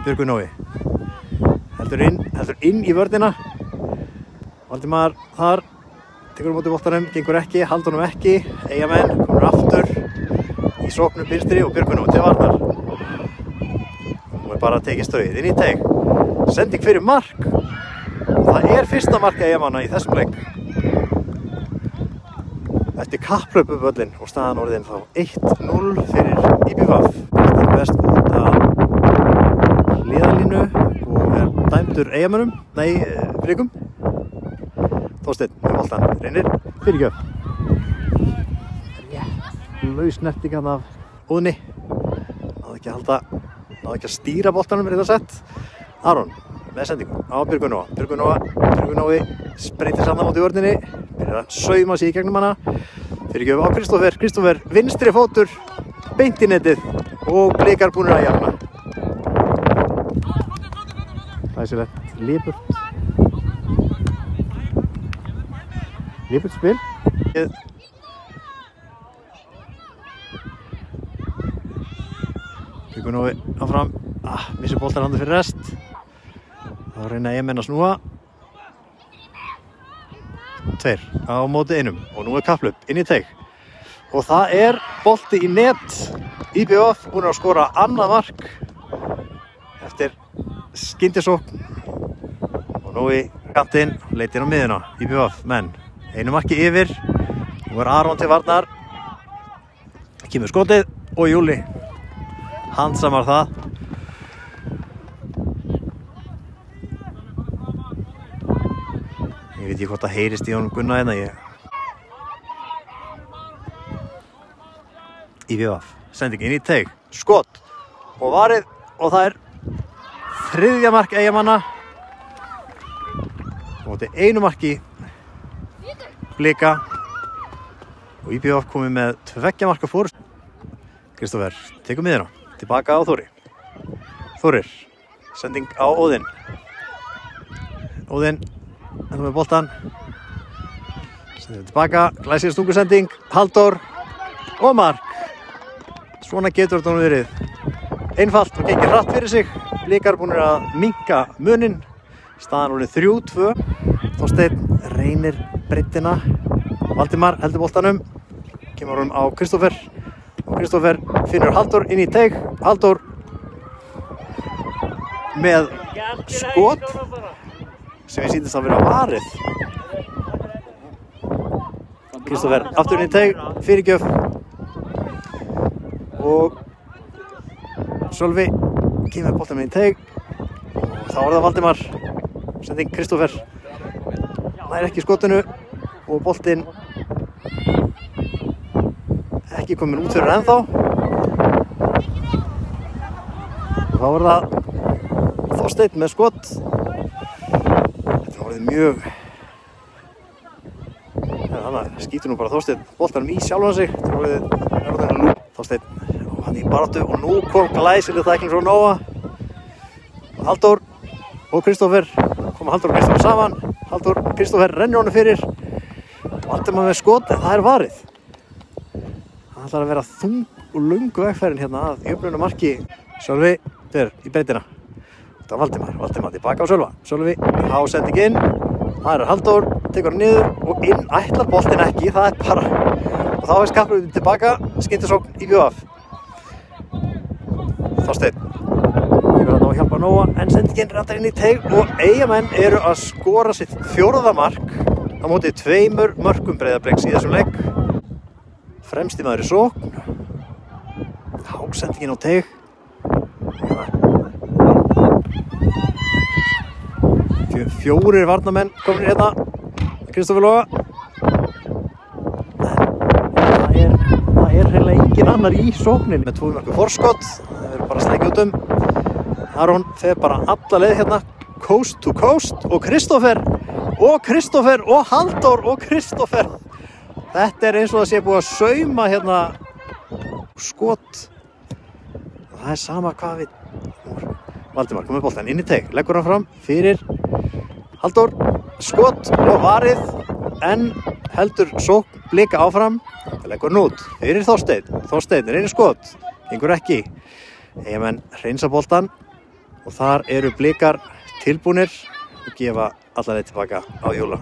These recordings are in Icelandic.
Björgvin Nói. Heldur inn í vörnina. Valdimar þar. Tekur á móti boltanum, gengur ekki, haldur honum ekki. Eyjamenn komur aftur í sóknum Birstri og Björgvin Nói til varnar. Nú bara tekið stöðið inn í teig. Sending fyrir mark. Það fyrsta mark Eyjamanna í þessum leik. Eftir kapphlaup upp völlinn og staðan orðin þá 1-0 fyrir IBVF. Þetta best út af hliðarlínu og dæmdur Eyjamönnum, Blikum. Þorsteinn með boltan, reynir fyrirgjöf. Laus snerting hann af Óðni. Náði ekki að stýra boltanum sett. Aron með sendingu á Björgvin Nói. Björgvin Nói spreytir saman móti vörninni. Byrjar að sauma sig í gegnum hana. Fyrirgjöf á Kristófer vinstri fótur, beint í netið og Blikar búnir að jafna. Glæsilegt lipurt spil. Björgvin Nói áfram, missir boltar handur fyrir rest. Þá reyna Eyjamenn að snúa. 2 á móti 1 og nú kapphlaup inn í teig. Og það bolti í net. IBVF búin að skora annað mark eftir skyndisókn. Og nú í kantinn, leitin á miðuna. IBVF menn. 1 marki yfir. Nú Aron til varnar. Kemur skotið og Júli handsamar það. Ég veit ekki hvort það heyrist í honum Gunna hérna. IBVF, sending inn í teig, skot og varið og það 3. mark Eyjamanna. Og þetta 1 marki Blika og IBVF komið með 2 marka fórust. Kristófer tekur miðuna, tilbaka á Þóri. Þórir, sending á Óðinn. Óðinn enda með boltan. Sendir tilbaka, glæsileg stungusending, Halldór og mark. Svona getur þetta nú verið einfalt og gengir hratt fyrir sig. Blikar búnir að minnka muninn. Staðan orðin 3-2. Þorsteinn reynir breiddina. Valdimar heldur boltanum. Kemur honum á Kristófer. Og Kristófer finnur Halldór inn í teig. Halldór með skot sem ég sýndist að vera varið. Kristófer aftur inn í teig, fyrirgjöf. Og Sölvi kemur boltanum inn í teig. Og þá það Valdimar. Sending Kristófer. Nær ekki skotinu og boltinn ekki komin út fyrir ennþá. Og þá það Þorsteinn með skot. Þetta orðið mjög... Þannig skýtur nú bara Þorsteinn boltanum í sjálfan sig. Þetta orðið Þorsteinn og hann í baráttu og nú kom glæsileg tækling frá Nóa. Halldór og Kristófer. Koma Halldór og Kristófer saman. Halldór og Kristófer rennir honum fyrir. Valdimar með skot en það varið. Það ætlar að vera þung og löng vegferðin hérna að jöfnunarmarki. Sölvi fer í breiddina. Þetta Valdimar tilbaka á Sölva. Sölvi á sending inn. Það Halldór, tekur hann niður og inn ætlar boltinn ekki. Það bara... Og þá kapphlaup tilbaka, skyndisókn IBVF. Þorsteinn. Kemur hann á að hjálpa Nóa en sendingin rattar inn í teig og Eyjamenn eru að skora sitt 4. mark á móti 2 mörkum Breiðabliks í þessum leik. Fremsti maður í sókn. Sendingin á teig. 4 varnarmenn komin hérna. Kristófer Loga. Það hreinlega engin annar í sóknin. Með 2 marka forskot. Það verður bara að sleikja út um. Aron fer bara alla leið hérna. Coast to coast. Og Kristófer og Halldór og Kristófer. Þetta eins og það sé búið að sauma hérna skot. Það sama hvað við... Valdimar komið boltan inn í teig. Leggur hann fram fyrir Halldór. Skot og varið. En heldur sókn Blika áfram. Það leggur hann út fyrir Þorsteinn. Þorsteinn reynir skot. Gengur ekki. Eyjamenn hreinsa boltan. Og þar eru Blikar tilbúnir og gefa alla leið tilbaka á Júla.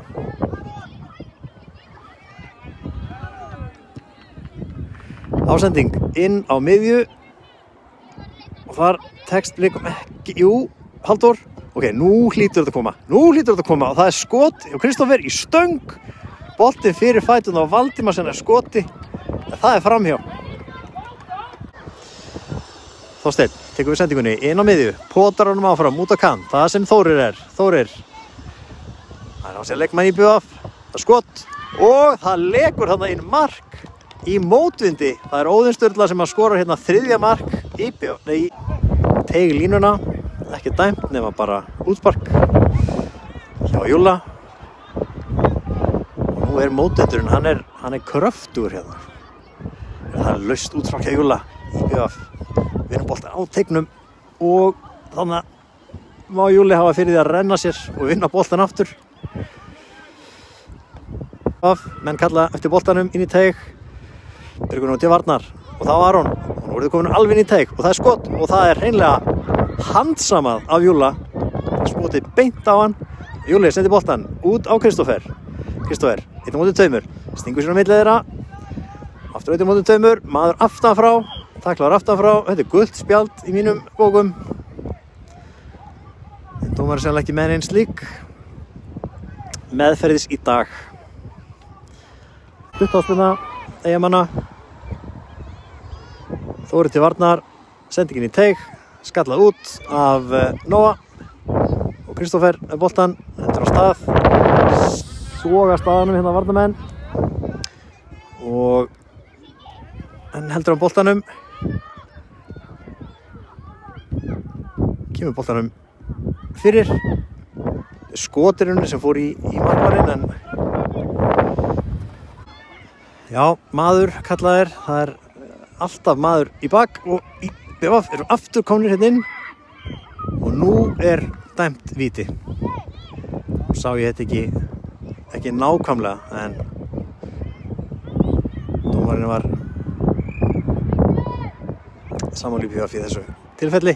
Ásending inn á miðju og þar tekst Blikum ekki, Halldór, ok, nú hlýtur þetta að koma og það er skot og Kristófer í stöng, boltinn fyrir fætuna á Valdimarsen er skoti, það er framhjá. Þorsteinn tekur við sendingunni inn á miðju, potar honum áfram út á kant, það sem Þórir er. Þórir, það er á sér leikmann í BVF, það er skot og það lekur þarna inn mark í mótvindi. Það er Óðinn Sturla sem að skora hérna 3. mark í teig línuna, ekki dæmt nema bara útspark hjá Júla. Og nú er mótvindurinn, hann er kröftugur hérna. Það er laust útspark hjá Júla í BVF. Vinna boltan á teignum og þannig má Júli hafa fyrir því að renna sér og vinna boltan aftur. Menn kalla eftir boltanum inn í teig. Byrgur nú til varnar og það var hún. Nú er þið komin alveg inn í teig og það er skot og það er hreinlega handsamað af Júla. Skotið beint á hann. Júli sendi boltan út á Kristófer. Kristófer, 1 móti 2, stingur sér á milli þeirra. Aftur 1 móti 2, maður aftan frá. Taklar aftan frá, þetta er gult spjald í mínum bókum. En dómar er sannlega ekki með einn slík. Meðferðis í dag. Stuttháspilna, Eyjamanna. Þórir til varnar, sendingin í teig, skallað út af Nóa. Og Kristófer er boltan, hendur á stað. Soga staðanum hérna varnamenn. Og hann heldur á boltanum. Kemur boltanum fyrir. Skotirinn sem fór í markmanninn en já, maður kallaðir, það er alltaf maður í bak og í BVF eru aftur komnir hérna inn og nú er dæmt víti. Sá ég þetta ekki nákvæmlega en dómarinn var sammála í BVF í þessu tilfelli.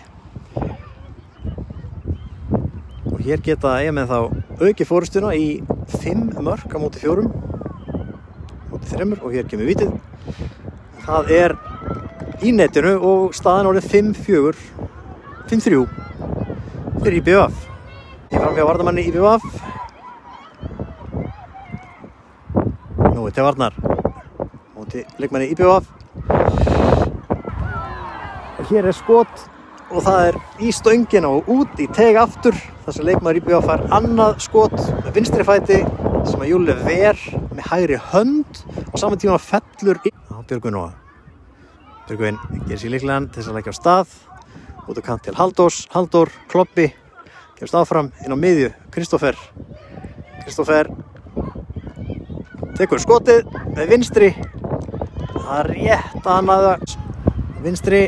Og hér geta Eyjamenn þá auki fórustuna í 5 mörk á móti 4 móti 3 og hér kemur vítið. Það er í netinu og staðan orðið 5-4 5-3 fyrir IBVF. Í framhjá varnarmanni IBVF. Nú til varnar móti leikmanni IBVF. Og hér er skot og það er í stöngina og út í teig aftur. Þar sem leikmaður IBVF fær annað skot með vinstri fæti sem að Júli ver með hægri hönd og saman tíma fellur inn á Björgvin Nóa. Björgvin gerir sér líklegan til þess að leggja á stað út á kant til Halldór, Kloppi kemst áfram inn á miðju, Kristófer tekur skotið með vinstri, það er rétt annaða vinstri,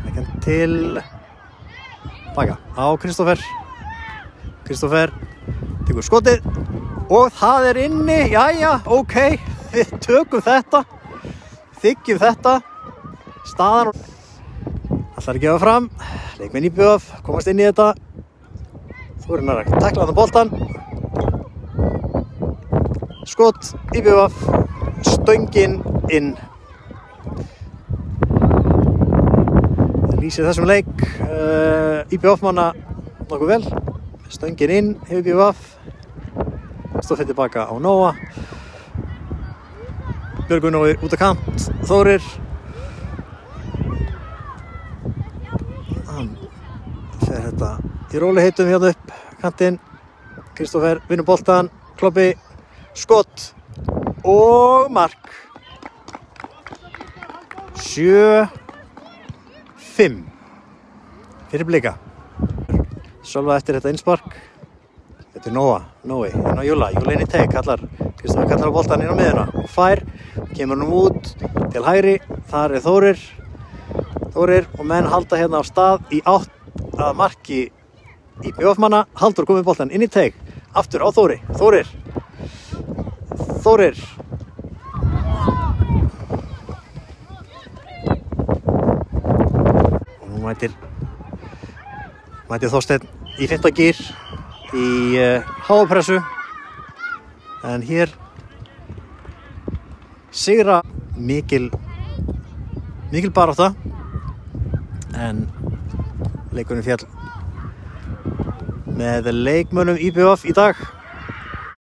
leggjan til baka á Kristófer tekur skotið og það er inni, jæja, ok, við tökum þetta, þiggjum þetta, staðan ætlar að gefa fram, leikmenn IBVF komast inn í þetta, Þórir nær að takla hann á boltan, skot IBVF, stöngin inn. Það lýsir þessum leik, IBVF manna nokkuð vel, stöngin inn, hefur IBVF, Stofið tilbaka á Nóa, Björgvin Nói út á kant, Þórir, hann fer þetta í róliheitum hérna upp kantinn, Kristófer vinnur boltan, Kloppi, skot og mark. 7-5 fyrir Blika. Sölva eftir þetta innspark. Þetta er Nói, inn á Júla inn í teig, Kristófer kallar á boltan inn á miðuna og fær, kemur hann út til hægri, þar er Þórir og menn halda hérna á stað í átt að marki í BVF-manna. Halldór komið boltan inn í teig, aftur á Þórir. Og nú mætir Mætti Þorsteinn í 5. gír í háapressu. En hér sigra mikil barátta. En leikurinn féll með leikmönnum IBVF í dag.